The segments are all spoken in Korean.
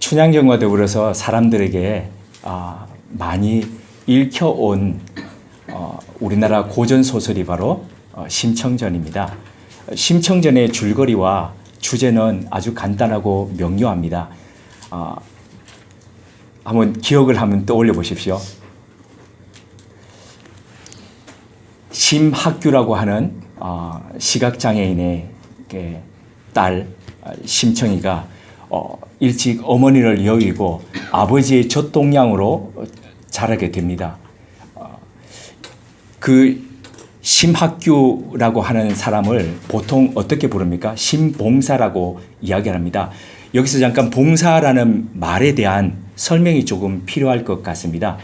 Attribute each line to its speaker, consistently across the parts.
Speaker 1: 춘향전과 더불어서 사람들에게 많이 읽혀온 우리나라 고전 소설이 바로 심청전입니다. 심청전의 줄거리와 주제는 아주 간단하고 명료합니다. 한번 기억을 한번 떠올려 보십시오. 심학규라고 하는 시각장애인의 딸 심청이가 일찍 어머니를 여의고 아버지의 젖동량으로 자라게 됩니다. 그 심학규라고 하는 사람을 보통 어떻게 부릅니까? 심봉사라고 이야기합니다. 여기서 잠깐 봉사라는 말에 대한 설명이 조금 필요할 것 같습니다.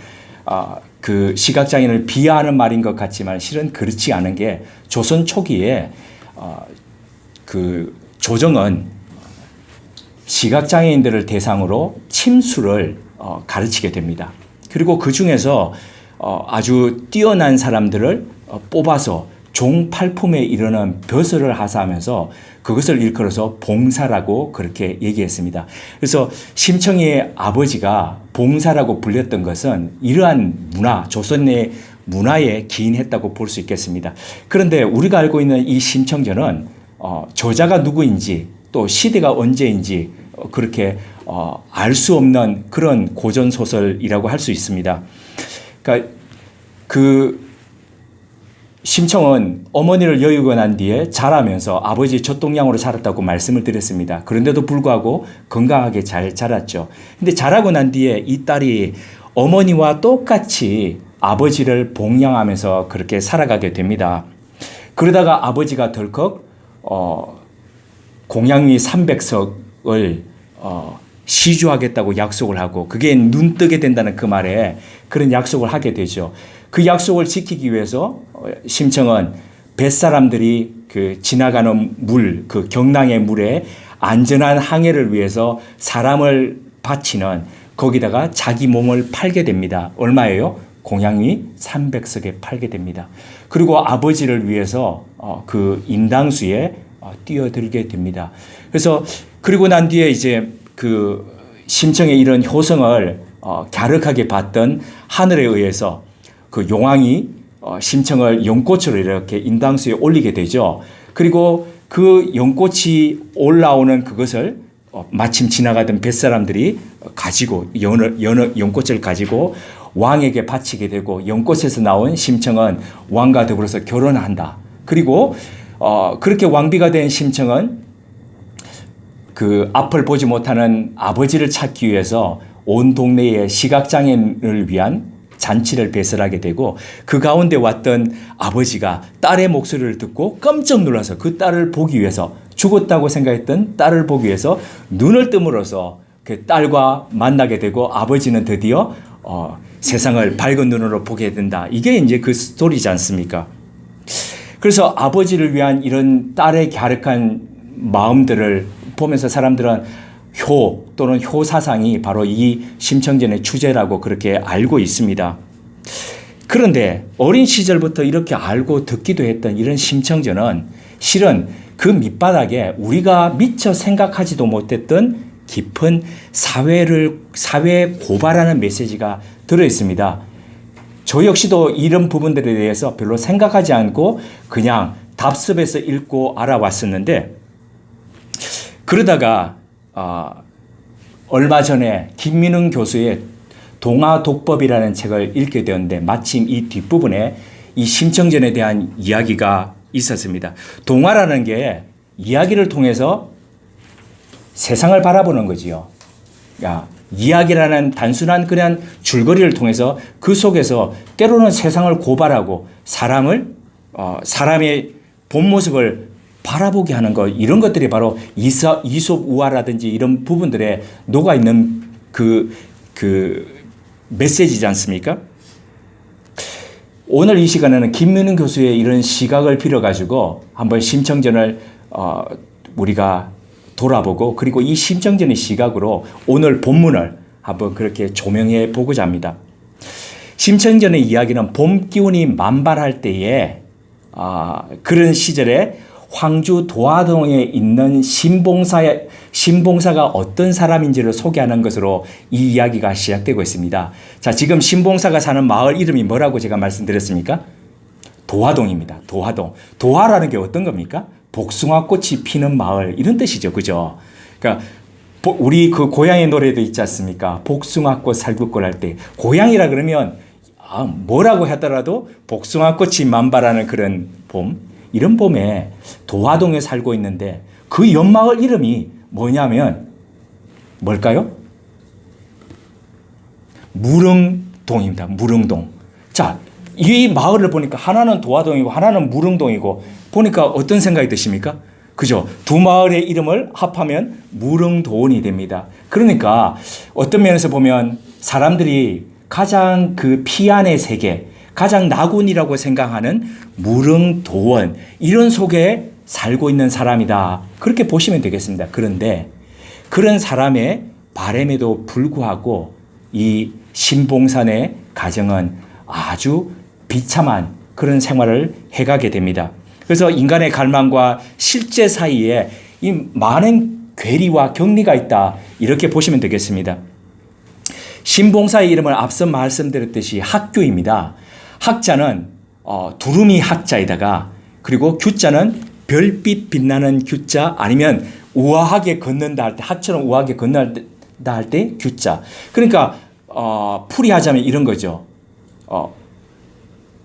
Speaker 1: 그 시각장애인을 비하하는 말인 것 같지만 실은 그렇지 않은 게 조선 초기에 그 조정은 시각장애인들을 대상으로 침수를 가르치게 됩니다. 그리고 그 중에서 아주 뛰어난 사람들을 뽑아서 종팔품에 이르는 벼슬을 하사하면서 그것을 일컬어서 봉사라고 그렇게 얘기했습니다. 그래서 심청이의 아버지가 봉사라고 불렸던 것은 이러한 문화, 조선 내 문화에 기인했다고 볼 수 있겠습니다. 그런데 우리가 알고 있는 이 심청전은 저자가 누구인지 또 시대가 언제인지 그렇게 알 수 없는 그런 고전 소설이라고 할 수 있습니다. 그러니까 그 심청은 어머니를 여의고 난 뒤에 자라면서 아버지의 젖동량으로 자랐다고 말씀을 드렸습니다. 그런데도 불구하고 건강하게 잘 자랐죠. 근데 자라고 난 뒤에 이 딸이 어머니와 똑같이 아버지를 봉양하면서 그렇게 살아가게 됩니다. 그러다가 아버지가 덜컥 공양미 300석을 시주하겠다고 약속을 하고 그게 눈 뜨게 된다는 그 말에 그런 약속을 하게 되죠. 그 약속을 지키기 위해서 심청은 뱃사람들이 그 지나가는 물, 그 경랑의 물에 안전한 항해를 위해서 사람을 바치는 거기다가 자기 몸을 팔게 됩니다. 얼마예요? 공양미 300석에 팔게 됩니다. 그리고 아버지를 위해서 그 인당수에 뛰어들게 됩니다. 그래서 그리고 난 뒤에 이제 그 심청의 이런 효성을 갸륵하게 봤던 하늘에 의해서 그 용왕이 심청을 연꽃으로 이렇게 인당수에 올리게 되죠. 그리고 그 연꽃이 올라오는 그것을 마침 지나가던 뱃사람들이 가지고 연꽃을 가지고 왕에게 바치게 되고 연꽃에서 나온 심청은 왕과 더불어서 결혼한다. 그리고 그렇게 왕비가 된 심청은 그 앞을 보지 못하는 아버지를 찾기 위해서 온 동네에 시각장애인을 위한 잔치를 배설하게 되고 그 가운데 왔던 아버지가 딸의 목소리를 듣고 깜짝 놀라서 그 딸을 보기 위해서 죽었다고 생각했던 딸을 보기 위해서 눈을 뜸으로써 그 딸과 만나게 되고 아버지는 드디어 세상을 밝은 눈으로 보게 된다. 이게 이제 그 스토리지 않습니까? 그래서 아버지를 위한 이런 딸의 갸륵한 마음들을 보면서 사람들은 효 또는 효사상이 바로 이 심청전의 주제라고 그렇게 알고 있습니다. 그런데 어린 시절부터 이렇게 알고 듣기도 했던 이런 심청전은 실은 그 밑바닥에 우리가 미처 생각하지도 못했던 깊은 사회에 고발하는 메시지가 들어 있습니다. 저 역시도 이런 부분들에 대해서 별로 생각하지 않고 그냥 답습해서 읽고 알아왔었는데 그러다가 얼마 전에 김민흥 교수의 동화독법이라는 책을 읽게 되었는데 마침 이 뒷부분에 이 심청전에 대한 이야기가 있었습니다. 동화라는 게 이야기를 통해서 세상을 바라보는 거지요. 이야기라는 단순한 그냥 줄거리를 통해서 그 속에서 때로는 세상을 고발하고 사람의 본 모습을 바라보게 하는 것, 이런 것들이 바로 이솝 우화라든지 이런 부분들에 녹아있는 그 메시지지 않습니까? 오늘 이 시간에는 김민흥 교수의 이런 시각을 빌어가지고 한번 심청전을 우리가 돌아보고 그리고 이 심청전의 시각으로 오늘 본문을 한번 그렇게 조명해 보고자 합니다. 심청전의 이야기는 봄 기운이 만발할 때에 그런 시절에 황주 도화동에 있는 신봉사가 어떤 사람인지를 소개하는 것으로 이 이야기가 시작되고 있습니다. 자, 지금 신봉사가 사는 마을 이름이 뭐라고 제가 말씀드렸습니까? 도화동입니다. 도화동. 도화라는 게 어떤 겁니까? 복숭아꽃이 피는 마을 이런 뜻이죠. 그죠? 그러니까 우리 그 고향의 노래도 있지 않습니까? 복숭아꽃 살구꽃 할 때 고향이라 그러면 뭐라고 하더라도 복숭아꽃이 만발하는 그런 봄, 이런 봄에 도화동에 살고 있는데 그 옆마을 이름이 뭐냐면 뭘까요? 무릉동입니다. 무릉동. 자, 이 마을을 보니까 하나는 도화동이고 하나는 무릉동이고 보니까 어떤 생각이 드십니까? 그죠? 두 마을의 이름을 합하면 무릉도원이 됩니다. 그러니까 어떤 면에서 보면 사람들이 가장 그 피안의 세계, 가장 낙원이라고 생각하는 무릉도원, 이런 속에 살고 있는 사람이다. 그렇게 보시면 되겠습니다. 그런데 그런 사람의 바람에도 불구하고 이 신봉산의 가정은 아주 비참한 그런 생활을 해가게 됩니다. 그래서 인간의 갈망과 실제 사이에 이 많은 괴리와 격리가 있다. 이렇게 보시면 되겠습니다. 신봉사의 이름은 앞서 말씀드렸듯이 학교입니다. 학자는 두루미 학자에다가 그리고 규자는 별빛 빛나는 규자 아니면 우아하게 걷는다 할 때 학처럼 우아하게 걷는다 할 때 규자. 그러니까 풀이하자면 이런 거죠.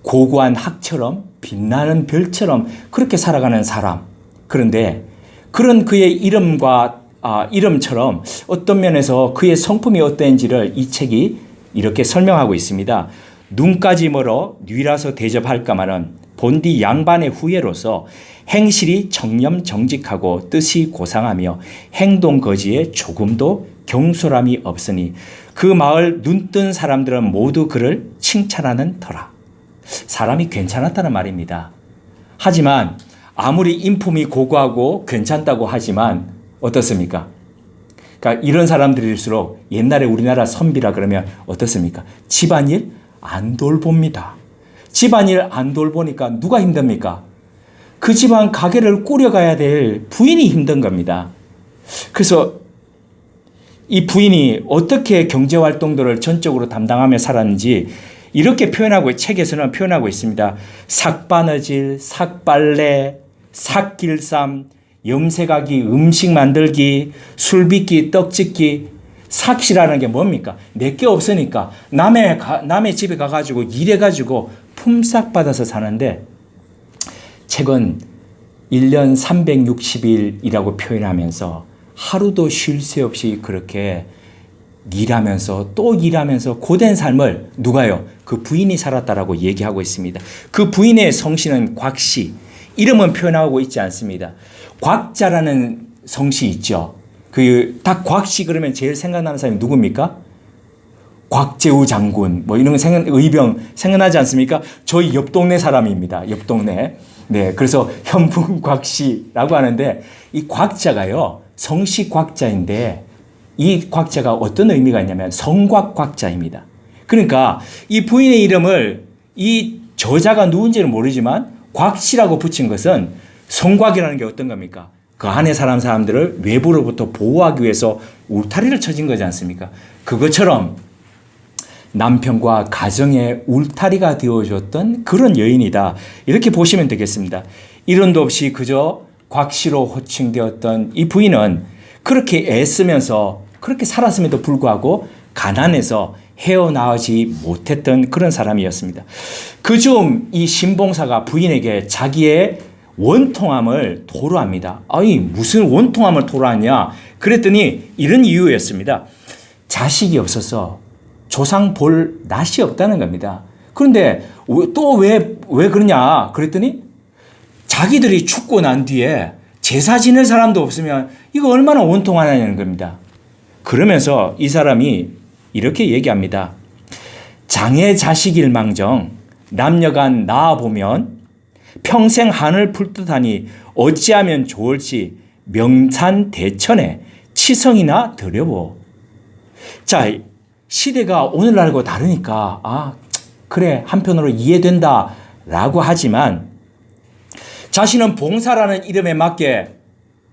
Speaker 1: 고고한 학처럼 빛나는 별처럼 그렇게 살아가는 사람. 그런데 그런 그의 이름처럼 어떤 면에서 그의 성품이 어땠는지를 이 책이 이렇게 설명하고 있습니다. 눈까지 멀어 뉘라서 대접할까마는 본디 양반의 후예로서 행실이 정념 정직하고 뜻이 고상하며 행동 거지에 조금도 경솔함이 없으니 그 마을 눈뜬 사람들은 모두 그를 칭찬하는 터라. 사람이 괜찮았다는 말입니다. 하지만 아무리 인품이 고고하고 괜찮다고 하지만 어떻습니까? 그러니까 이런 사람들일수록 옛날에 우리나라 선비라 그러면 어떻습니까? 집안일 안 돌봅니다. 집안일 안 돌보니까 누가 힘듭니까? 그 집안 가게를 꾸려가야 될 부인이 힘든 겁니다. 그래서 이 부인이 어떻게 경제활동들을 전적으로 담당하며 살았는지 이렇게 책에서는 표현하고 있습니다. 삭바느질, 삭발레, 삭길쌈, 염색하기, 음식 만들기, 술 빚기, 떡 짓기. 삭시라는 게 뭡니까? 내게 없으니까 남의 집에 가가지고 일해가지고 품삯 받아서 사는데 책은 1년 360일이라고 표현하면서 하루도 쉴 새 없이 그렇게 일하면서 또 일하면서 고된 삶을 누가요? 그 부인이 살았다라고 얘기하고 있습니다. 그 부인의 성씨는 곽씨. 이름은 표현하고 있지 않습니다. 곽자라는 성씨 있죠. 딱 곽씨 그러면 제일 생각나는 사람이 누굽니까? 곽재우 장군 뭐 이런 의병 생각나지 않습니까? 저희 옆 동네 사람입니다. 옆 동네. 네, 그래서 현분 곽씨라고 하는데 이 곽자가요 성씨 곽자인데 이 곽자가 어떤 의미가 있냐면 성곽 곽자입니다. 그러니까 이 부인의 이름을 이 저자가 누군지는 모르지만 곽씨라고 붙인 것은 성곽이라는 게 어떤 겁니까? 그 안에 사람들을 외부로부터 보호하기 위해서 울타리를 쳐진 거지 않습니까? 그것처럼 남편과 가정의 울타리가 되어줬던 그런 여인이다. 이렇게 보시면 되겠습니다. 이론도 없이 그저 곽씨로 호칭되었던 이 부인은 그렇게 애쓰면서 그렇게 살았음에도 불구하고 가난해서 헤어나오지 못했던 그런 사람이었습니다. 그중 이 신봉사가 부인에게 자기의 원통함을 토로합니다. 아니 무슨 원통함을 토로하냐? 그랬더니 이런 이유였습니다. 자식이 없어서 조상 볼 낯이 없다는 겁니다. 그런데 또 왜 그러냐? 그랬더니 자기들이 죽고 난 뒤에 제사 지낼 사람도 없으면 이거 얼마나 원통하냐는 겁니다. 그러면서 이 사람이 이렇게 얘기합니다. 장애 자식일망정 남녀간 낳아보면 평생 한을 풀듯하니 어찌하면 좋을지 명산대천에 치성이나 드려보. 자, 시대가 오늘날과 다르니까 그래 한편으로 이해된다라고 하지만 자신은 봉사라는 이름에 맞게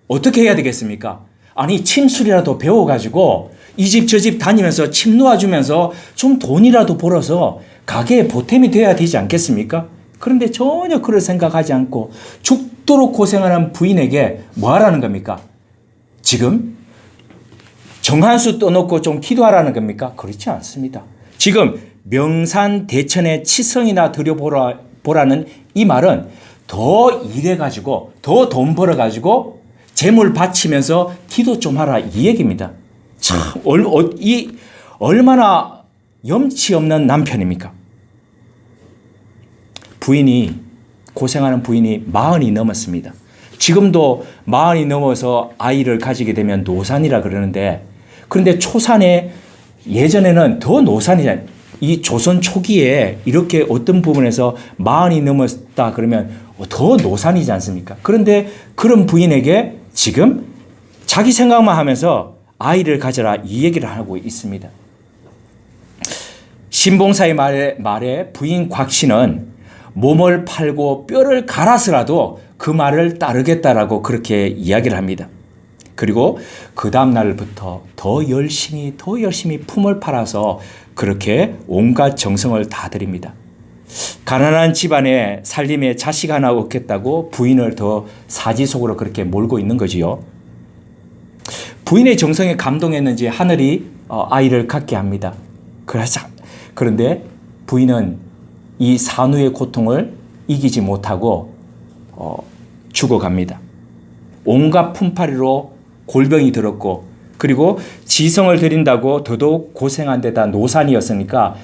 Speaker 1: 어떻게 해야 되겠습니까? 아니 침술이라도 배워가지고 이 집 저 집 다니면서 침 놓아주면서 좀 돈이라도 벌어서 가게에 보탬이 돼야 되지 않겠습니까? 그런데 전혀 그럴 생각하지 않고 죽도록 고생하는 부인에게 뭐 하라는 겁니까? 지금 정한수 떠놓고 좀 기도하라는 겁니까? 그렇지 않습니다. 지금 명산 대천에 치성이나 드려보라는 이 말은 더 일해가지고 더 돈 벌어가지고 재물 바치면서 기도 좀 하라 이 얘기입니다. 참 얼마나 염치 없는 남편입니까? 부인이 고생하는 부인이 40이 넘었습니다. 지금도 40이 넘어서 아이를 가지게 되면 노산이라 그러는데 그런데 초산에 예전에는 더 노산이잖아요. 이 조선 초기에 이렇게 어떤 부분에서 40이 넘었다 그러면 더 노산이지 않습니까? 그런데 그런 부인에게 지금 자기 생각만 하면서 아이를 가져라 이 얘기를 하고 있습니다. 신봉사의 말에 부인 곽 씨는 몸을 팔고 뼈를 갈아서라도 그 말을 따르겠다라고 그렇게 이야기를 합니다. 그리고 그 다음 날부터 더 열심히 품을 팔아서 그렇게 온갖 정성을 다 드립니다. 가난한 집안에 살림에 자식 하나 없겠다고 부인을 더 사지속으로 그렇게 몰고 있는 거지요. 부인의 정성에 감동했는지 하늘이 아이를 갖게 합니다. 그런데 부인은 이 산후의 고통을 이기지 못하고 죽어갑니다. 온갖 품팔이로 골병이 들었고 그리고 지성을 들인다고 더더욱 고생한 데다 노산이었으니까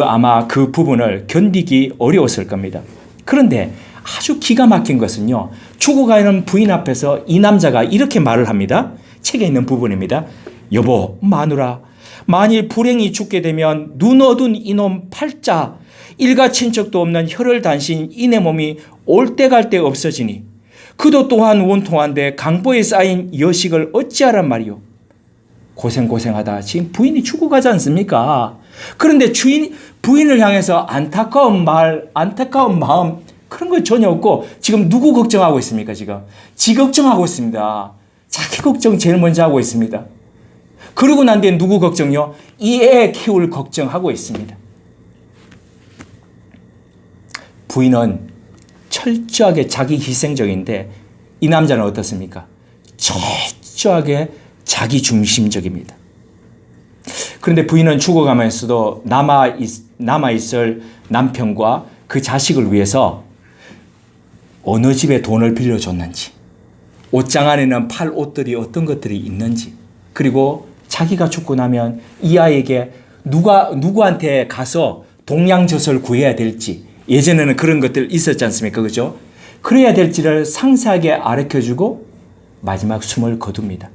Speaker 1: 아마 그 부분을 견디기 어려웠을 겁니다. 그런데 아주 기가 막힌 것은요. 죽어가는 부인 앞에서 이 남자가 이렇게 말을 합니다. 책에 있는 부분입니다. 여보, 마누라, 만일 불행히 죽게 되면 눈 어둔 이놈 팔자 일가 친척도 없는 혈을 단신 이내 몸이 올 때 갈 데 없어지니 그도 또한 원통한데 강보에 쌓인 여식을 어찌하란 말이오. 고생하다 지금 부인이 죽어가지 않습니까? 그런데 부인을 향해서 안타까운 마음 그런 거 전혀 없고 지금 누구 걱정하고 있습니까? 지 걱정하고 있습니다. 자기 걱정 제일 먼저 하고 있습니다. 그러고 난 뒤에 누구 걱정요? 이 애 키울 걱정하고 있습니다. 부인은 철저하게 자기 희생적인데 이 남자는 어떻습니까? 철저하게 자기 중심적입니다. 그런데 부인은 죽어가면서도 남아있을 남편과 그 자식을 위해서 어느 집에 돈을 빌려줬는지 옷장 안에는 팔 옷들이 어떤 것들이 있는지 그리고 자기가 죽고 나면 이 아이에게 누구한테 가서 동양젖을 구해야 될지 예전에는 그런 것들 있었지 않습니까? 그죠? 그래야 될지를 상세하게 가르쳐주고 마지막 숨을 거둡니다.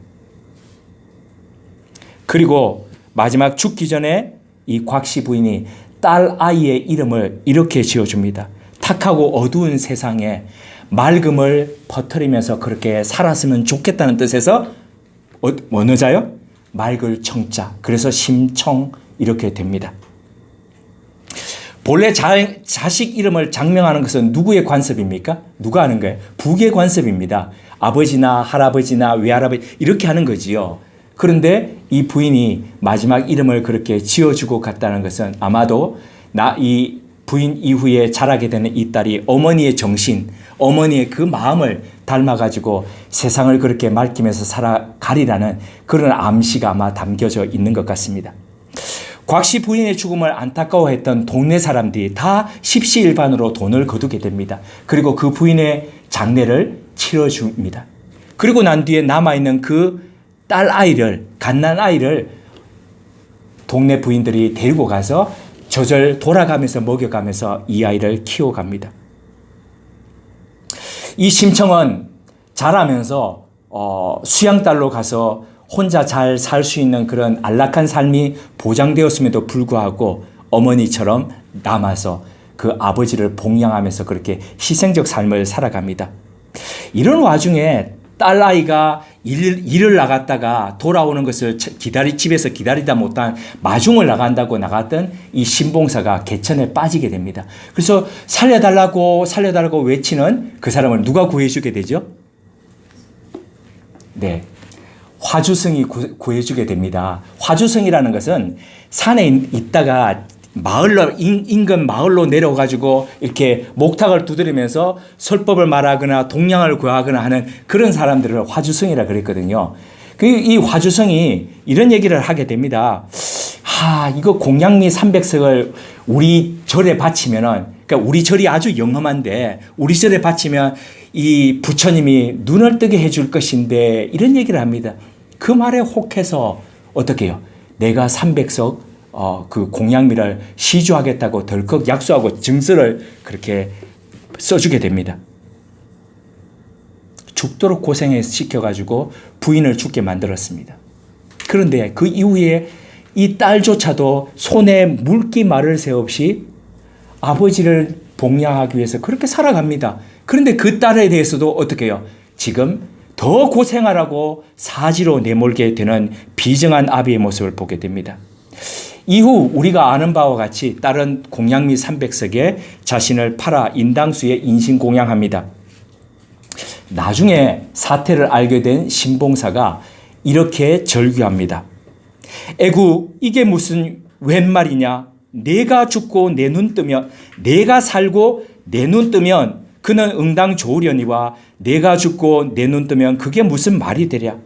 Speaker 1: 그리고 마지막 죽기 전에 이 곽씨 부인이 딸 아이의 이름을 이렇게 지어줍니다. 탁하고 어두운 세상에 맑음을 퍼뜨리면서 그렇게 살았으면 좋겠다는 뜻에서 어느 자요? 맑을 청자. 그래서 심청 이렇게 됩니다. 본래 자식 이름을 장명하는 것은 누구의 관습입니까? 누가 하는 거예요? 부의 관습입니다. 아버지나 할아버지나 외할아버지 이렇게 하는 거지요. 그런데 이 부인이 마지막 이름을 그렇게 지어주고 갔다는 것은 아마도 이 부인 이후에 자라게 되는 이 딸이 어머니의 정신, 어머니의 그 마음을 닮아가지고 세상을 그렇게 밝히면서 살아가리라는 그런 암시가 아마 담겨져 있는 것 같습니다. 곽씨 부인의 죽음을 안타까워했던 동네 사람들이 다 십시일반으로 돈을 거두게 됩니다. 그리고 그 부인의 장례를 치러줍니다. 그리고 난 뒤에 남아있는 그 딸 아이를, 갓난 아이를 동네 부인들이 데리고 가서 저절 돌아가면서 먹여가면서 이 아이를 키워갑니다. 이 심청은 자라면서 수양딸로 가서 혼자 잘 살 수 있는 그런 안락한 삶이 보장되었음에도 불구하고 어머니처럼 남아서 그 아버지를 봉양하면서 그렇게 희생적 삶을 살아갑니다. 이런 와중에 딸아이가 일을 나갔다가 돌아오는 것을 집에서 기다리다 못한 마중을 나갔던 이 신봉사가 개천에 빠지게 됩니다. 그래서 살려달라고 외치는 그 사람을 누가 구해주게 되죠? 네. 화주성이 구해주게 됩니다. 화주성이라는 것은 산에 있다가 마을로, 인근 마을로 내려가지고 이렇게 목탁을 두드리면서 설법을 말하거나 동량을 구하거나 하는 그런 사람들을 화주성이라 그랬거든요. 이 화주성이 이런 얘기를 하게 됩니다. 이거 공양미 300석을 우리 절에 바치면은, 그러니까 우리 절이 아주 영험한데 우리 절에 바치면 이 부처님이 눈을 뜨게 해줄 것인데, 이런 얘기를 합니다. 그 말에 혹해서 어떻게 해요? 내가 300석 그 공양미를 시주하겠다고 덜컥 약속하고 증서를 그렇게 써주게 됩니다. 죽도록 고생시켜가지고 부인을 죽게 만들었습니다. 그런데 그 이후에 이 딸조차도 손에 물기 마를 새 없이 아버지를 복양하기 위해서 그렇게 살아갑니다. 그런데 그 딸에 대해서도 어떻게 해요? 지금 더 고생하라고 사지로 내몰게 되는 비정한 아비의 모습을 보게 됩니다. 이후 우리가 아는 바와 같이 딸은 공양미 300석에 자신을 팔아 인당수에 인신공양합니다. 나중에 사태를 알게 된 신봉사가 이렇게 절규합니다. 에구, 이게 무슨 웬 말이냐? 내가 죽고 내 눈 뜨면, 내가 살고 내 눈 뜨면 그는 응당 좋으려니와 내가 죽고 내 눈 뜨면 그게 무슨 말이 되랴?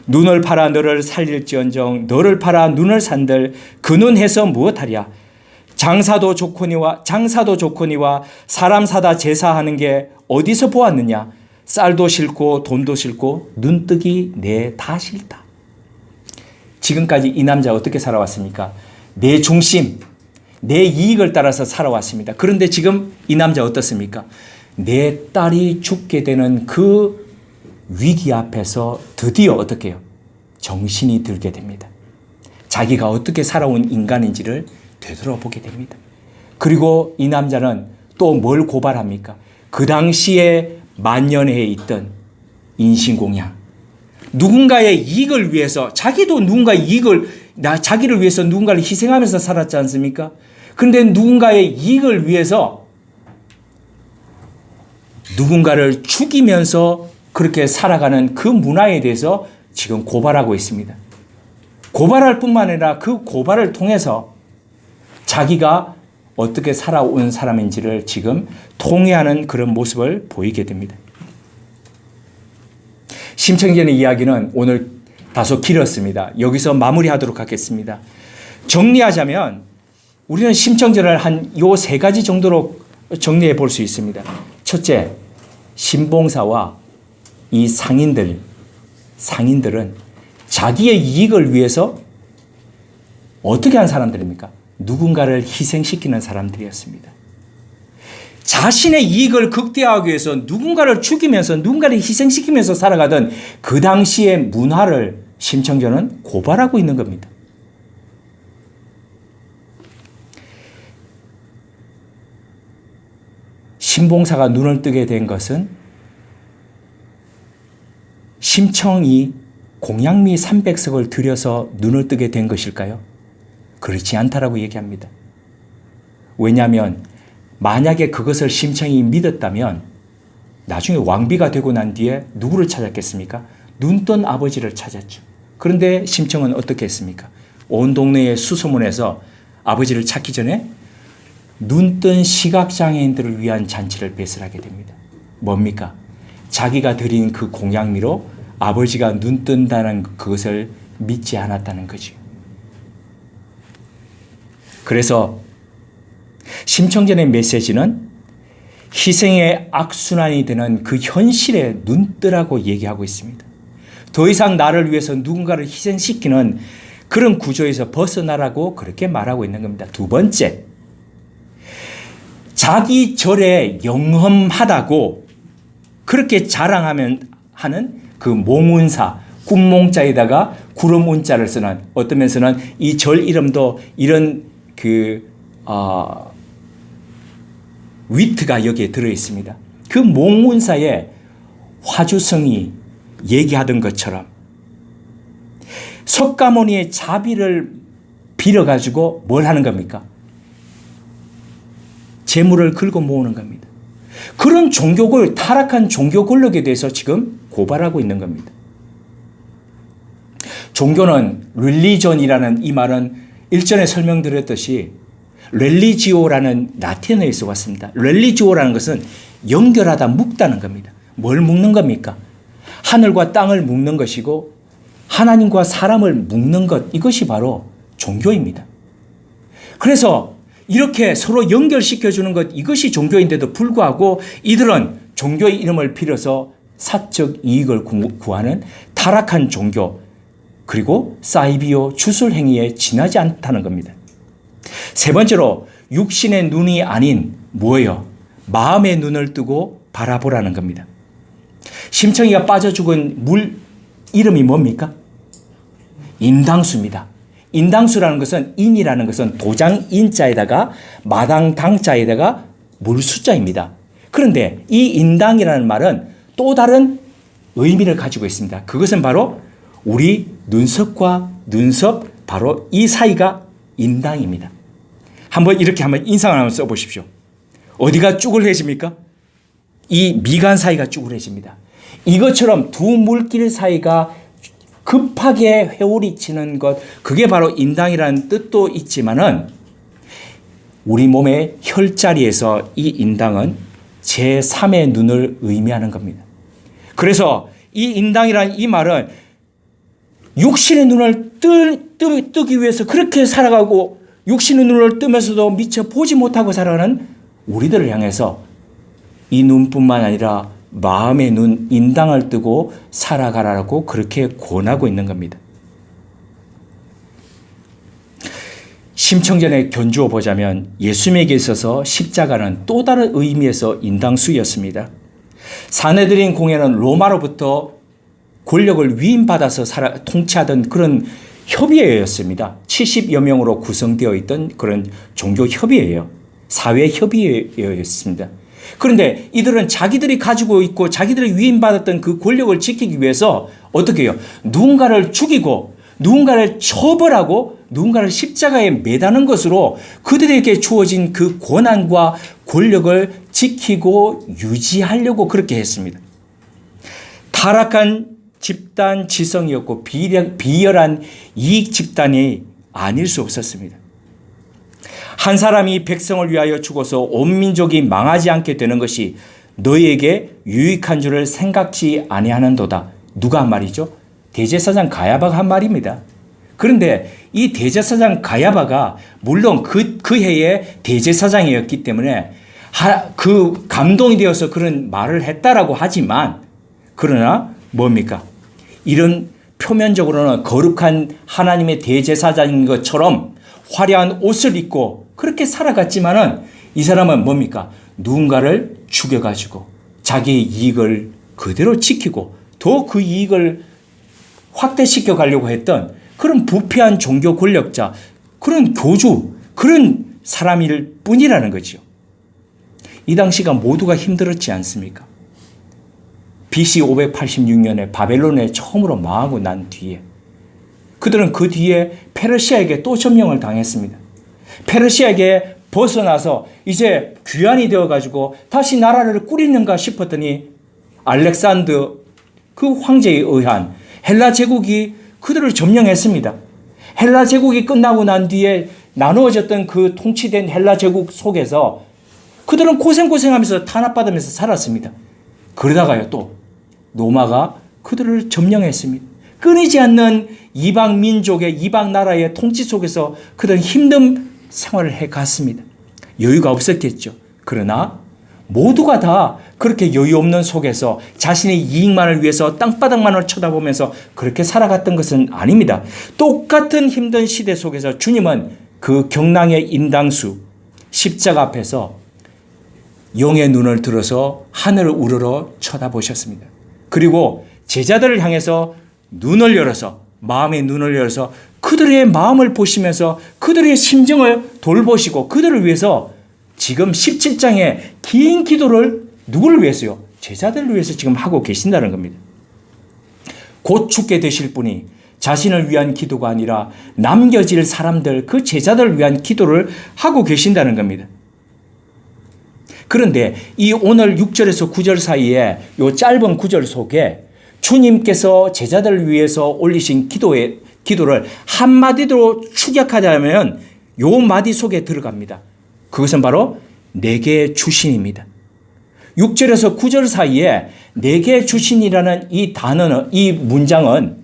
Speaker 1: 눈을 팔아 너를 살릴지언정 너를 팔아 눈을 산들 그 눈 해서 무엇하랴? 장사도 좋거니와 사람 사다 제사하는 게 어디서 보았느냐? 쌀도 싫고 돈도 싫고 눈뜨기 내 다 싫다. 지금까지 이 남자 어떻게 살아왔습니까? 내 중심, 내 이익을 따라서 살아왔습니다. 그런데 지금 이 남자 어떻습니까? 내 딸이 죽게 되는 그 위기 앞에서 드디어 어떻게 해요? 정신이 들게 됩니다. 자기가 어떻게 살아온 인간인지를 되돌아보게 됩니다. 그리고 이 남자는 또 뭘 고발합니까? 그 당시에 만연해에 있던 인신공양. 누군가의 이익을 위해서, 자기도 누군가의 이익을, 자기를 위해서 누군가를 희생하면서 살았지 않습니까? 그런데 누군가의 이익을 위해서 누군가를 죽이면서 그렇게 살아가는 그 문화에 대해서 지금 고발하고 있습니다. 고발할 뿐만 아니라 그 고발을 통해서 자기가 어떻게 살아온 사람인지를 지금 통회하는 그런 모습을 보이게 됩니다. 심청전의 이야기는 오늘 다소 길었습니다. 여기서 마무리하도록 하겠습니다. 정리하자면 우리는 심청전을 한 요 세 가지 정도로 정리해 볼 수 있습니다. 첫째, 신봉사와 이 상인들은 자기의 이익을 위해서 어떻게 한 사람들입니까? 누군가를 희생시키는 사람들이었습니다. 자신의 이익을 극대화하기 위해서 누군가를 죽이면서 누군가를 희생시키면서 살아가던 그 당시의 문화를 심청전은 고발하고 있는 겁니다. 신봉사가 눈을 뜨게 된 것은 심청이 공양미 300석을 들여서 눈을 뜨게 된 것일까요? 그렇지 않다라고 얘기합니다. 왜냐하면 만약에 그것을 심청이 믿었다면 나중에 왕비가 되고 난 뒤에 누구를 찾았겠습니까? 눈뜬 아버지를 찾았죠. 그런데 심청은 어떻게 했습니까? 온 동네의 수소문에서 아버지를 찾기 전에 눈뜬 시각장애인들을 위한 잔치를 배설하게 됩니다. 뭡니까? 자기가 드린 그 공양미로 아버지가 눈뜬다는 그것을 믿지 않았다는 거죠. 그래서 심청전의 메시지는 희생의 악순환이 되는 그 현실에 눈뜨라고 얘기하고 있습니다. 더 이상 나를 위해서 누군가를 희생시키는 그런 구조에서 벗어나라고 그렇게 말하고 있는 겁니다. 두 번째, 자기 절에 영험하다고 그렇게 자랑하면 하는 그 몽운사, 꿈몽자에다가 구름운자를 쓰는, 어떤 면에서는 이 절 이름도 이런 위트가 여기에 들어 있습니다. 그 몽운사에 화주성이 얘기하던 것처럼 석가모니의 자비를 빌어가지고 뭘 하는 겁니까? 재물을 긁어 모으는 겁니다. 그런 타락한 종교 권력에 대해서 지금 고발하고 있는 겁니다. 종교는 릴리전이라는 이 말은 일전에 설명드렸듯이 렐리지오라는 라틴어에서 왔습니다. 렐리지오라는 것은 연결하다 묶다는 겁니다. 뭘 묶는 겁니까? 하늘과 땅을 묶는 것이고 하나님과 사람을 묶는 것, 이것이 바로 종교입니다. 그래서 이렇게 서로 연결시켜주는 것, 이것이 종교인데도 불구하고 이들은 종교의 이름을 빌어서 사적 이익을 구하는 타락한 종교, 그리고 사이비오 주술 행위에 지나지 않다는 겁니다. 세 번째로 육신의 눈이 아닌 뭐예요? 마음의 눈을 뜨고 바라보라는 겁니다. 심청이가 빠져 죽은 물 이름이 뭡니까? 인당수입니다. 인당수라는 것은 인이라는 것은 도장 인자에다가 마당 당자에다가 물수자입니다. 그런데 이 인당이라는 말은 또 다른 의미를 가지고 있습니다. 그것은 바로 우리 눈썹과 눈썹 바로 이 사이가 인당입니다. 이렇게 한번 인상을 한번 써보십시오. 어디가 쭈글해집니까? 이 미간 사이가 쭈글해집니다. 이것처럼 두 물길 사이가 급하게 회오리 치는 것, 그게 바로 인당이라는 뜻도 있지만은 우리 몸의 혈자리에서 이 인당은 제3의 눈을 의미하는 겁니다. 그래서 이 인당이라는 이 말은 육신의 눈을 뜨기 위해서 그렇게 살아가고 육신의 눈을 뜨면서도 미처 보지 못하고 살아가는 우리들을 향해서 이 눈뿐만 아니라 마음의 눈, 인당을 뜨고 살아가라고 그렇게 권하고 있는 겁니다. 심청전에 견주어 보자면 예수님에게 있어서 십자가는 또 다른 의미에서 인당수였습니다. 사내들인 공회는 로마로부터 권력을 위임받아서 통치하던 그런 협의회였습니다. 70여 명으로 구성되어 있던 그런 종교 협의회예요. 사회 협의회였습니다. 그런데 이들은 자기들이 가지고 있고 자기들이 위임받았던 그 권력을 지키기 위해서 어떻게 해요? 누군가를 죽이고 누군가를 처벌하고 누군가를 십자가에 매다는 것으로 그들에게 주어진 그 권한과 권력을 지키고 유지하려고 그렇게 했습니다. 타락한 집단 지성이었고 비열한 이익 집단이 아닐 수 없었습니다. 한 사람이 백성을 위하여 죽어서 온 민족이 망하지 않게 되는 것이 너희에게 유익한 줄을 생각지 아니하는도다. 누가 한 말이죠? 대제사장 가야바가 한 말입니다. 그런데 이 대제사장 가야바가 물론 그 해에 대제사장이었기 때문에 그 감동이 되어서 그런 말을 했다라고 하지만 그러나 뭡니까? 이런 표면적으로는 거룩한 하나님의 대제사장인 것처럼 화려한 옷을 입고 그렇게 살아갔지만은 이 사람은 뭡니까? 누군가를 죽여가지고 자기의 이익을 그대로 지키고 더 그 이익을 확대시켜 가려고 했던 그런 부패한 종교 권력자, 그런 교주, 그런 사람일 뿐이라는 거죠. 이 당시가 모두가 힘들었지 않습니까? BC 586년에 바벨론에 처음으로 망하고 난 뒤에 그들은 그 뒤에 페르시아에게 또 점령을 당했습니다. 페르시아에게 벗어나서 이제 귀환이 되어가지고 다시 나라를 꾸리는가 싶었더니 알렉산더 그 황제에 의한 헬라 제국이 그들을 점령했습니다. 헬라 제국이 끝나고 난 뒤에 나누어졌던 그 통치된 헬라 제국 속에서 그들은 고생하면서 탄압받으면서 살았습니다. 그러다가요 또 로마가 그들을 점령했습니다. 끊이지 않는 이방 민족의 이방 나라의 통치 속에서 그들은 힘든 생활을 해갔습니다. 여유가 없었겠죠. 그러나 모두가 다 그렇게 여유 없는 속에서 자신의 이익만을 위해서 땅바닥만을 쳐다보면서 그렇게 살아갔던 것은 아닙니다. 똑같은 힘든 시대 속에서 주님은 그 경랑의 인당수 십자가 앞에서 영의 눈을 들어서 하늘을 우러러 쳐다보셨습니다. 그리고 제자들을 향해서 눈을 열어서 마음의 눈을 열어서 그들의 마음을 보시면서 그들의 심정을 돌보시고 그들을 위해서 지금 17장의 긴 기도를 누구를 위해서요? 제자들을 위해서 지금 하고 계신다는 겁니다. 곧 죽게 되실 분이 자신을 위한 기도가 아니라 남겨질 사람들, 그 제자들을 위한 기도를 하고 계신다는 겁니다. 그런데 이 오늘 6절에서 9절 사이에 이 짧은 구절 속에 주님께서 제자들을 위해서 올리신 기도의 기도를 한마디로 축약하자면 요 마디 속에 들어갑니다. 그것은 바로 내게 주신입니다. 6절에서 9절 사이에 내게 주신이라는 이 단어는, 이 문장은,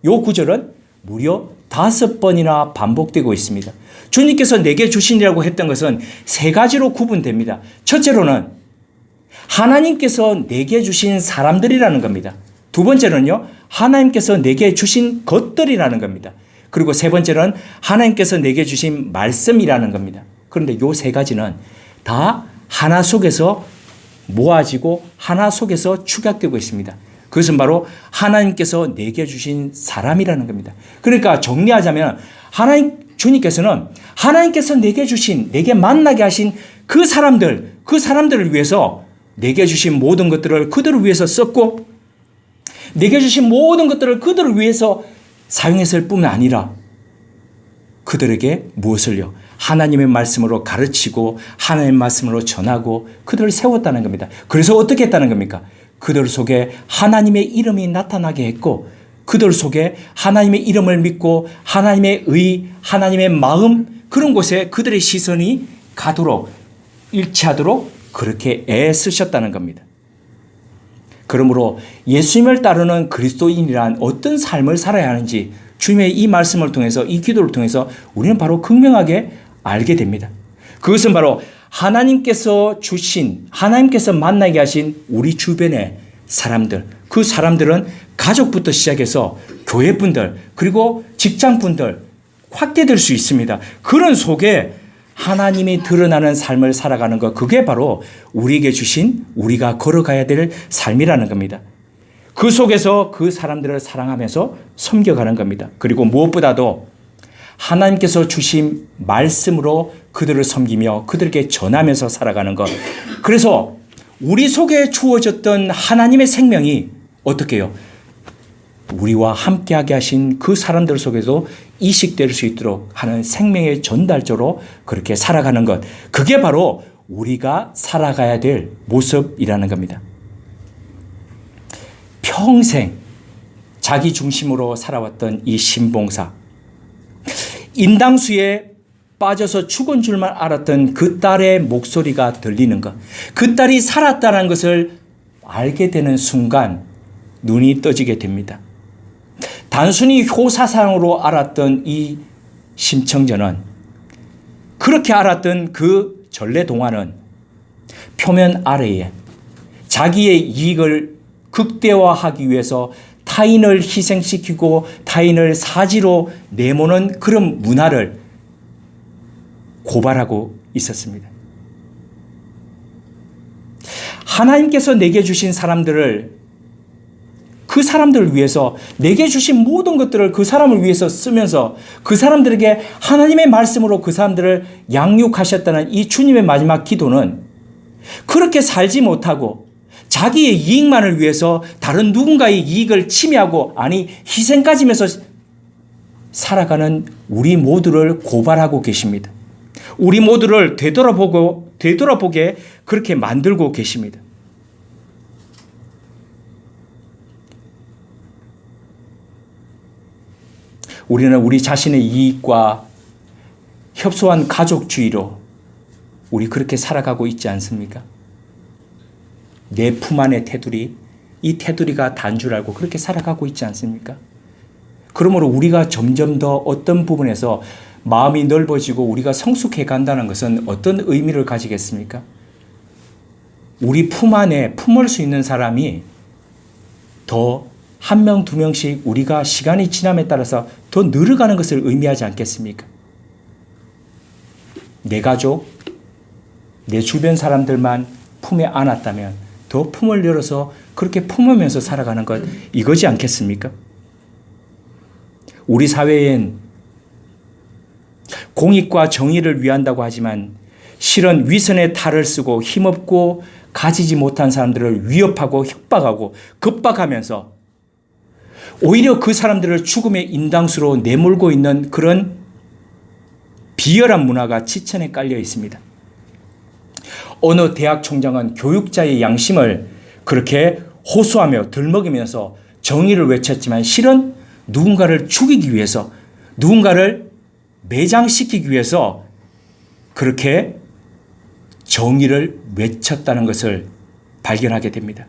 Speaker 1: 요 구절은 무려 5번이나 반복되고 있습니다. 주님께서 내게 주신이라고 했던 것은 세 가지로 구분됩니다. 첫째로는 하나님께서 내게 주신 사람들이라는 겁니다. 두 번째는요, 하나님께서 내게 주신 것들이라는 겁니다. 그리고 세 번째는 하나님께서 내게 주신 말씀이라는 겁니다. 그런데 요 세 가지는 다 하나 속에서 모아지고 하나 속에서 축약되고 있습니다. 그것은 바로 하나님께서 내게 주신 사람이라는 겁니다. 그러니까 정리하자면 주님께서는 하나님께서 내게 주신, 내게 만나게 하신 그 사람들을 위해서 내게 주신 모든 것들을 그들을 위해서 썼고, 내게 주신 모든 것들을 그들을 위해서 사용했을 뿐만 아니라 그들에게 무엇을요? 하나님의 말씀으로 가르치고 하나님의 말씀으로 전하고 그들을 세웠다는 겁니다. 그래서 어떻게 했다는 겁니까? 그들 속에 하나님의 이름이 나타나게 했고, 그들 속에 하나님의 이름을 믿고 하나님의 의, 하나님의 마음, 그런 곳에 그들의 시선이 가도록, 일치하도록 그렇게 애쓰셨다는 겁니다. 그러므로 예수님을 따르는 그리스도인이란 어떤 삶을 살아야 하는지 주님의 이 말씀을 통해서, 이 기도를 통해서 우리는 바로 극명하게 알게 됩니다. 그것은 바로 하나님께서 만나게 하신 우리 주변의 사람들, 그 사람들은 가족부터 시작해서 교회분들, 그리고 직장분들, 확대될 수 있습니다. 그런 속에 하나님이 드러나는 삶을 살아가는 것, 그게 바로 우리에게 주신, 우리가 걸어가야 될 삶이라는 겁니다. 그 속에서 그 사람들을 사랑하면서 섬겨가는 겁니다. 그리고 무엇보다도 하나님께서 주신 말씀으로 그들을 섬기며 그들에게 전하면서 살아가는 것. 그래서 우리 속에 주어졌던 하나님의 생명이 어떻게 해요? 우리와 함께하게 하신 그 사람들 속에도 이식될 수 있도록 하는 생명의 전달조로 그렇게 살아가는 것. 그게 바로 우리가 살아가야 될 모습이라는 겁니다. 평생 자기 중심으로 살아왔던 이 신봉사, 인당수에 빠져서 죽은 줄만 알았던 그 딸의 목소리가 들리는 것, 그 딸이 살았다는 것을 알게 되는 순간 눈이 떠지게 됩니다. 단순히 효사상으로 알았던 이 심청전은, 그렇게 알았던 그 전래동화는 표면 아래에 자기의 이익을 극대화하기 위해서 타인을 희생시키고 타인을 사지로 내모는 그런 문화를 고발하고 있었습니다. 하나님께서 내게 주신 사람들을, 그 사람들을 위해서, 내게 주신 모든 것들을 그 사람을 위해서 쓰면서 그 사람들에게 하나님의 말씀으로 그 사람들을 양육하셨다는 이 주님의 마지막 기도는, 그렇게 살지 못하고 자기의 이익만을 위해서 다른 누군가의 이익을 침해하고, 아니 희생까지면서 살아가는 우리 모두를 고발하고 계십니다. 우리 모두를 되돌아보게 그렇게 만들고 계십니다. 우리는 우리 자신의 이익과 협소한 가족주의로 우리 그렇게 살아가고 있지 않습니까? 내 품 안의 테두리, 이 테두리가 단 줄 알고 그렇게 살아가고 있지 않습니까? 그러므로 우리가 점점 더 어떤 부분에서 마음이 넓어지고 우리가 성숙해 간다는 것은 어떤 의미를 가지겠습니까? 우리 품 안에 품을 수 있는 사람이 더 한 명, 두 명씩 우리가 시간이 지남에 따라서 더 늘어가는 것을 의미하지 않겠습니까? 내 가족, 내 주변 사람들만 품에 안았다면 더 품을 열어서 그렇게 품으면서 살아가는 것, 이거지 않겠습니까? 우리 사회엔 공익과 정의를 위한다고 하지만 실은 위선의 탈을 쓰고 힘없고 가지지 못한 사람들을 위협하고 협박하고 급박하면서 오히려 그 사람들을 죽음의 인당수로 내몰고 있는 그런 비열한 문화가 지천에 깔려 있습니다. 어느 대학 총장은 교육자의 양심을 그렇게 호소하며 들먹이면서 정의를 외쳤지만 실은 누군가를 죽이기 위해서, 누군가를 매장시키기 위해서 그렇게 정의를 외쳤다는 것을 발견하게 됩니다.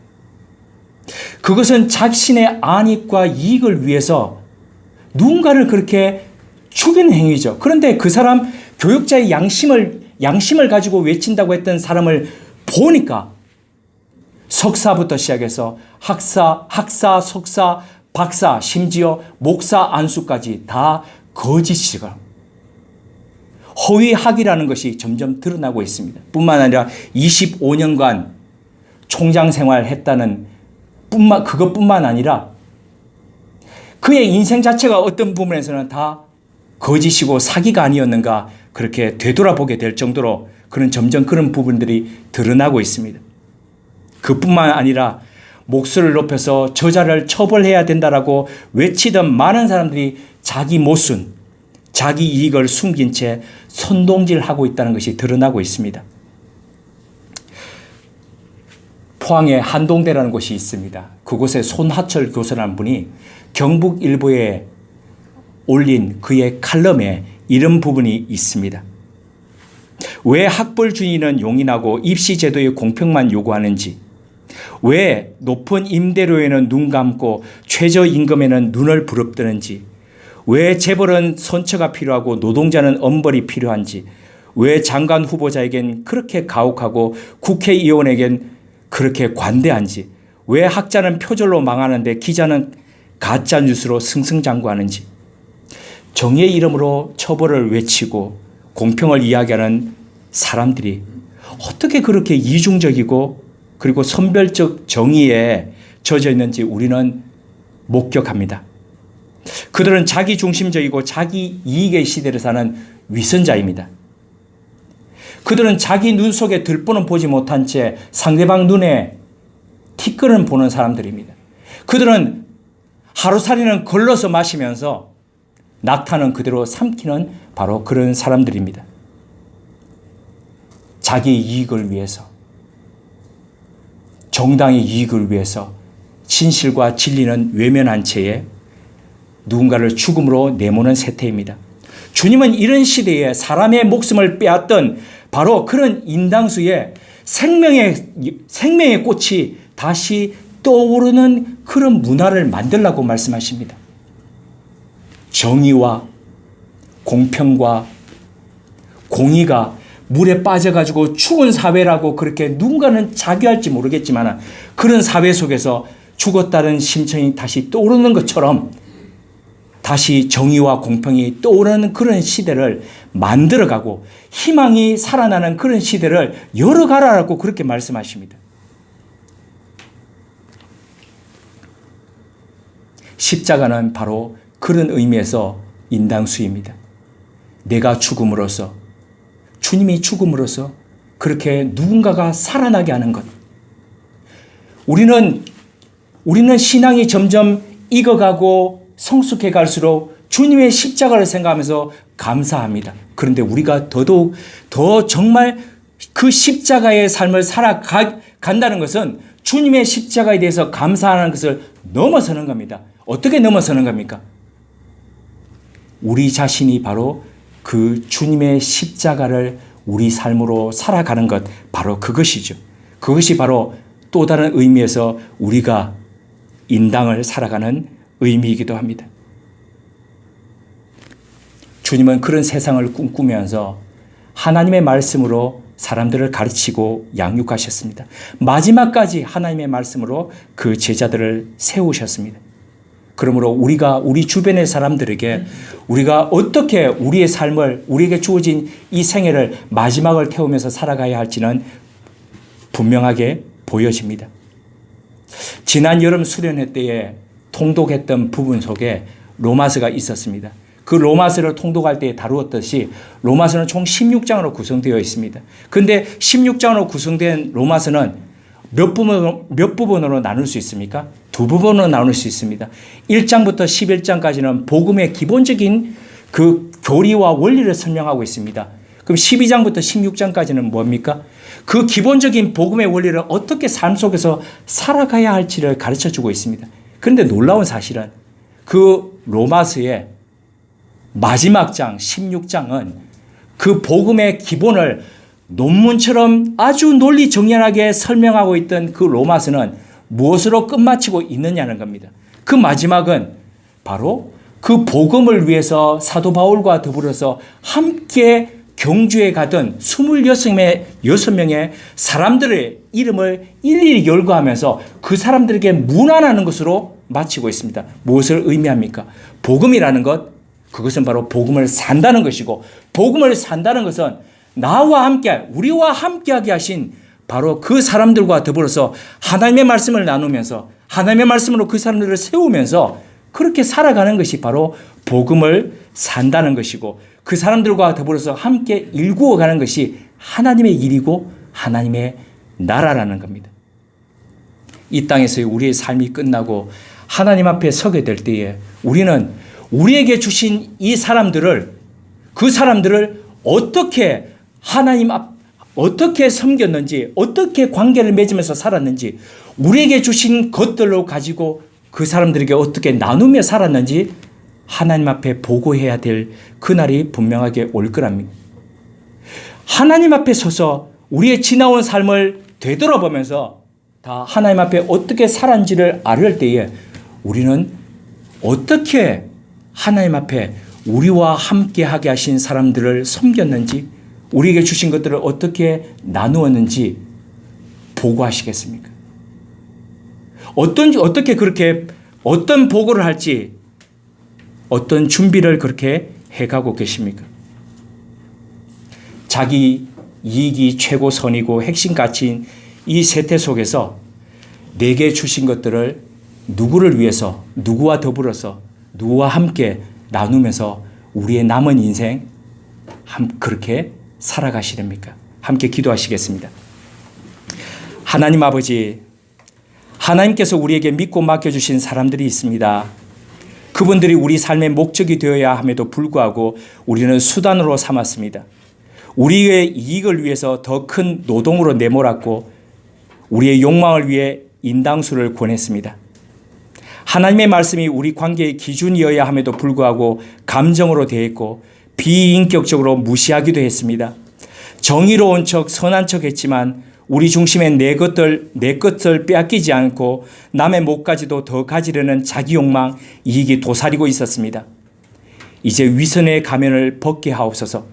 Speaker 1: 그것은 자신의 안익과 이익을 위해서 누군가를 그렇게 죽이는 행위죠. 그런데 그 사람, 교육자의 양심을 가지고 외친다고 했던 사람을 보니까 석사부터 시작해서 학사, 석사, 박사, 심지어 목사, 안수까지 다 거짓이가 허위학이라는 것이 점점 드러나고 있습니다. 뿐만 아니라 25년간 총장 생활했다는 그것뿐만 아니라 그의 인생 자체가 어떤 부분에서는 다 거짓이고 사기가 아니었는가 그렇게 되돌아보게 될 정도로 그런 점점 그런 부분들이 드러나고 있습니다. 그뿐만 아니라 목소리를 높여서 저자를 처벌해야 된다라고 외치던 많은 사람들이 자기 모순, 자기 이익을 숨긴 채 선동질하고 있다는 것이 드러나고 있습니다. 포항에 한동대라는 곳이 있습니다. 그곳에 손하철 교수라는 분이 경북일보에 올린 그의 칼럼에 이런 부분이 있습니다. 왜 학벌 주의는 용인하고 입시제도의 공평만 요구하는지, 왜 높은 임대료에는 눈 감고 최저임금에는 눈을 부릅뜨는지, 왜 재벌은 선처가 필요하고 노동자는 엄벌이 필요한지, 왜 장관 후보자에겐 그렇게 가혹하고 국회의원에겐 그렇게 관대한지, 왜 학자는 표절로 망하는데 기자는 가짜 뉴스로 승승장구하는지, 정의의 이름으로 처벌을 외치고 공평을 이야기하는 사람들이 어떻게 그렇게 이중적이고 그리고 선별적 정의에 젖어 있는지 우리는 목격합니다. 그들은 자기중심적이고 자기 이익의 시대를 사는 위선자입니다. 그들은 자기 눈 속에 들보는 보지 못한 채 상대방 눈에 티끌은 보는 사람들입니다. 그들은 하루살이는 걸러서 마시면서 낙타는 그대로 삼키는 바로 그런 사람들입니다. 자기 이익을 위해서, 정당의 이익을 위해서 진실과 진리는 외면한 채에 누군가를 죽음으로 내모는 세태입니다. 주님은 이런 시대에 사람의 목숨을 빼앗던 바로 그런 인당수에 생명의 꽃이 다시 떠오르는 그런 문화를 만들라고 말씀하십니다. 정의와 공평과 공의가 물에 빠져가지고 죽은 사회라고 그렇게 누군가는 자기할지 모르겠지만 그런 사회 속에서 죽었다는 심정이 다시 떠오르는 것처럼 다시 정의와 공평이 떠오르는 그런 시대를 만들어가고 희망이 살아나는 그런 시대를 열어가라고 그렇게 말씀하십니다. 십자가는 바로 그런 의미에서 인당수입니다. 내가 죽음으로써, 주님이 죽음으로써 그렇게 누군가가 살아나게 하는 것. 우리는 신앙이 점점 익어가고 성숙해 갈수록 주님의 십자가를 생각하면서 감사합니다. 그런데 우리가 더더욱 더 정말 그 십자가의 삶을 살아간다는 것은 주님의 십자가에 대해서 감사하는 것을 넘어서는 겁니다. 어떻게 넘어서는 겁니까? 우리 자신이 바로 그 주님의 십자가를 우리 삶으로 살아가는 것, 바로 그것이죠. 그것이 바로 또 다른 의미에서 우리가 인당을 살아가는 의미이기도 합니다. 주님은 그런 세상을 꿈꾸면서 하나님의 말씀으로 사람들을 가르치고 양육하셨습니다. 마지막까지 하나님의 말씀으로 그 제자들을 세우셨습니다. 그러므로 우리 주변의 사람들에게 우리가 어떻게 우리의 삶을, 우리에게 주어진 이 생애를 마지막을 태우면서 살아가야 할지는 분명하게 보여집니다. 지난 여름 수련회 때에 통독했던 부분 속에 로마서가 있었습니다. 그 로마서를 통독할 때 다루었듯이 로마서는 총 16장으로 구성되어 있습니다. 그런데 16장으로 구성된 로마서는 몇 부분으로 나눌 수 있습니까? 두 부분으로 나눌 수 있습니다. 1장부터 11장까지는 복음의 기본적인 그 교리와 원리를 설명하고 있습니다. 그럼 12장부터 16장까지는 뭡니까? 그 기본적인 복음의 원리를 어떻게 삶 속에서 살아가야 할지를 가르쳐 주고 있습니다. 그런데 놀라운 사실은 그 로마서의 마지막 장 16장은 그 복음의 기본을 논문처럼 아주 논리정연하게 설명하고 있던 그 로마서는 무엇으로 끝마치고 있느냐는 겁니다. 그 마지막은 바로 그 복음을 위해서 사도 바울과 더불어서 함께 경주에 가던 26명의 사람들의 이름을 일일이 열거하면서 그 사람들에게 문안하는 것으로 마치고 있습니다. 무엇을 의미합니까? 복음이라는 것, 그것은 바로 복음을 산다는 것이고, 복음을 산다는 것은 나와 함께, 우리와 함께하게 하신 바로 그 사람들과 더불어서 하나님의 말씀을 나누면서 하나님의 말씀으로 그 사람들을 세우면서 그렇게 살아가는 것이 바로 복음을 산다는 것이고, 그 사람들과 더불어서 함께 일구어가는 것이 하나님의 일이고 하나님의 나라라는 겁니다. 이 땅에서의 우리의 삶이 끝나고 하나님 앞에 서게 될 때에 우리는 우리에게 주신 이 사람들을, 그 사람들을 어떻게 어떻게 섬겼는지, 어떻게 관계를 맺으면서 살았는지, 우리에게 주신 것들로 가지고 그 사람들에게 어떻게 나누며 살았는지 하나님 앞에 보고해야 될 그날이 분명하게 올 거랍니다. 하나님 앞에 서서 우리의 지나온 삶을 되돌아보면서 다 하나님 앞에 어떻게 살았는지를 알을 때에 우리는 어떻게 하나님 앞에 우리와 함께 하게 하신 사람들을 섬겼는지, 우리에게 주신 것들을 어떻게 나누었는지 보고하시겠습니까? 어떻게 그렇게 어떤 보고를 할지, 어떤 준비를 그렇게 해가고 계십니까? 자기 이익이 최고선이고 핵심 가치인 이 세태 속에서 내게 주신 것들을 누구를 위해서, 누구와 더불어서, 누구와 함께 나누면서 우리의 남은 인생 그렇게 살아가시렵니까? 함께 기도하시겠습니다. 하나님 아버지, 하나님께서 우리에게 믿고 맡겨주신 사람들이 있습니다. 그분들이 우리 삶의 목적이 되어야 함에도 불구하고 우리는 수단으로 삼았습니다. 우리의 이익을 위해서 더 큰 노동으로 내몰았고 우리의 욕망을 위해 인당수를 권했습니다. 하나님의 말씀이 우리 관계의 기준이어야 함에도 불구하고 감정으로 대했고 비인격적으로 무시하기도 했습니다. 정의로운 척 선한 척 했지만 우리 중심에 내 것을 빼앗기지 않고 남의 몫까지도 더 가지려는 자기 욕망, 이익이 도사리고 있었습니다. 이제 위선의 가면을 벗게 하옵소서.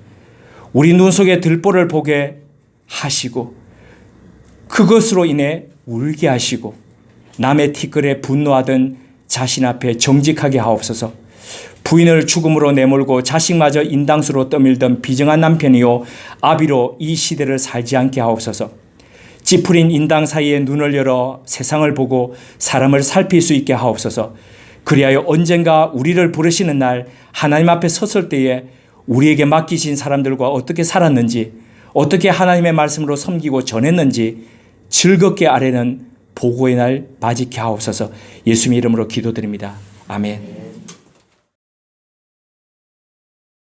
Speaker 1: 우리 눈 속에 들보를 보게 하시고 그것으로 인해 울게 하시고 남의 티끌에 분노하던 자신 앞에 정직하게 하옵소서. 부인을 죽음으로 내몰고 자식마저 인당수로 떠밀던 비정한 남편이요 아비로 이 시대를 살지 않게 하옵소서. 찌푸린 인당 사이에 눈을 열어 세상을 보고 사람을 살필 수 있게 하옵소서. 그리하여 언젠가 우리를 부르시는 날 하나님 앞에 섰을 때에 우리에게 맡기신 사람들과 어떻게 살았는지, 어떻게 하나님의 말씀으로 섬기고 전했는지 즐겁게 아뢰는 보고의 날 맞이케 하옵소서. 예수님의 이름으로 기도드립니다. 아멘.